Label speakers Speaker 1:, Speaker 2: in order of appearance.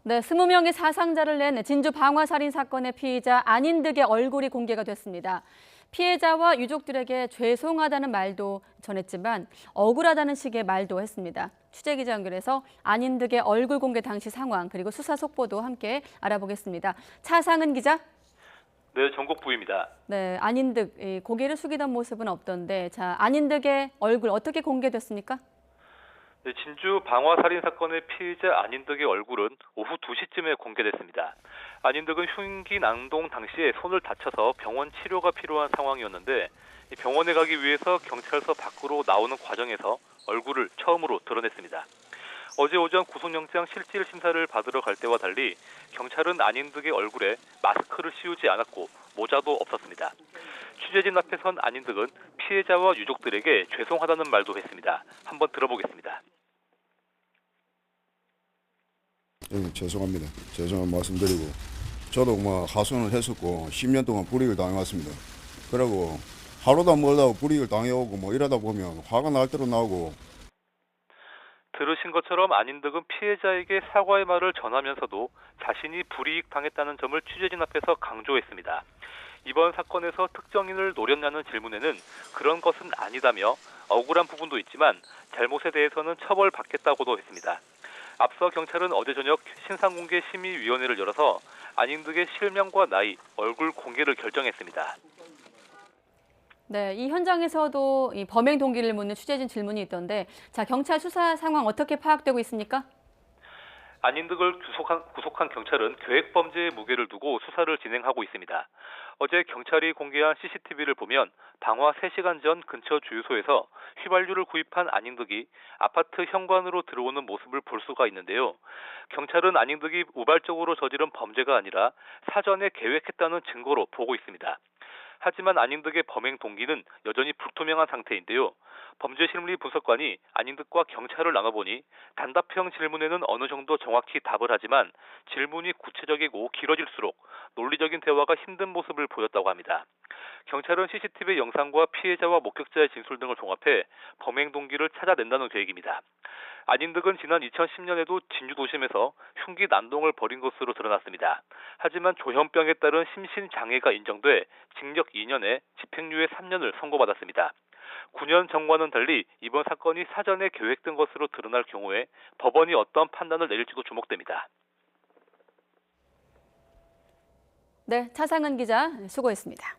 Speaker 1: 네, 20명의 사상자를 낸 진주 방화살인 사건의 피의자 안인득의 얼굴이 공개가 됐습니다. 피해자와 유족들에게 죄송하다는 말도 전했지만 억울하다는 식의 말도 했습니다. 취재기자 연결해서 안인득의 얼굴 공개 당시 상황 그리고 수사 속보도 함께 알아보겠습니다. 차상은 기자.
Speaker 2: 네, 전국부입니다.
Speaker 1: 네, 안인득 고개를 숙이던 모습은 없던데, 안인득의 얼굴 어떻게 공개됐습니까?
Speaker 2: 네, 진주 방화살인 사건의 피의자 안인득의 얼굴은 오후 2시쯤에 공개됐습니다. 안인득은 흉기 난동 당시에 손을 다쳐서 병원 치료가 필요한 상황이었는데 병원에 가기 위해서 경찰서 밖으로 나오는 과정에서 얼굴을 처음으로 드러냈습니다. 어제 오전 구속영장 실질 심사를 받으러 갈 때와 달리 경찰은 안인득의 얼굴에 마스크를 씌우지 않았고 모자도 없었습니다. 취재진 앞에 선 안인득은 피해자와 유족들에게 죄송하다는 말도 했습니다. 한번 들어보겠습니다.
Speaker 3: 죄송합니다. 죄송한 말씀드리고 저도 하소연을 했었고 10년 동안 불이익을 당해왔습니다. 그리고 하루도 멀다고 불이익을 당해오고 이러다 보면 화가 날 대로 나오고.
Speaker 2: 들으신 것처럼 안인득은 피해자에게 사과의 말을 전하면서도 자신이 불이익 당했다는 점을 취재진 앞에서 강조했습니다. 이번 사건에서 특정인을 노렸냐는 질문에는 그런 것은 아니다며 억울한 부분도 있지만 잘못에 대해서는 처벌받겠다고도 했습니다. 앞서 경찰은 어제 저녁 신상공개심의위원회를 열어서 안인득의 실명과 나이, 얼굴 공개를 결정했습니다.
Speaker 1: 네, 이 현장에서도 이 범행 동기를 묻는 취재진 질문이 있던데, 경찰 수사 상황 어떻게 파악되고 있습니까?
Speaker 2: 안인득을 구속한 경찰은 계획범죄의 무게를 두고 수사를 진행하고 있습니다. 어제 경찰이 공개한 CCTV를 보면 방화 3시간 전 근처 주유소에서 휘발유를 구입한 안인득이 아파트 현관으로 들어오는 모습을 볼 수가 있는데요. 경찰은 안인득이 우발적으로 저지른 범죄가 아니라 사전에 계획했다는 증거로 보고 있습니다. 하지만 안인득의 범행 동기는 여전히 불투명한 상태인데요. 범죄심리분석관이 안인득과 경찰을 나눠보니 단답형 질문에는 어느 정도 정확히 답을 하지만 질문이 구체적이고 길어질수록 논리적인 대화가 힘든 모습을 보였다고 합니다. 경찰은 CCTV 영상과 피해자와 목격자의 진술 등을 종합해 범행 동기를 찾아낸다는 계획입니다. 안인득은 지난 2010년에도 진주도심에서 흉기 난동을 벌인 것으로 드러났습니다. 하지만 조현병에 따른 심신장애가 인정돼 징역 2년에 집행유예 3년을 선고받았습니다. 9년 전과는 달리 이번 사건이 사전에 계획된 것으로 드러날 경우에 법원이 어떤 판단을 내릴지도 주목됩니다.
Speaker 1: 네, 차상은 기자 수고했습니다.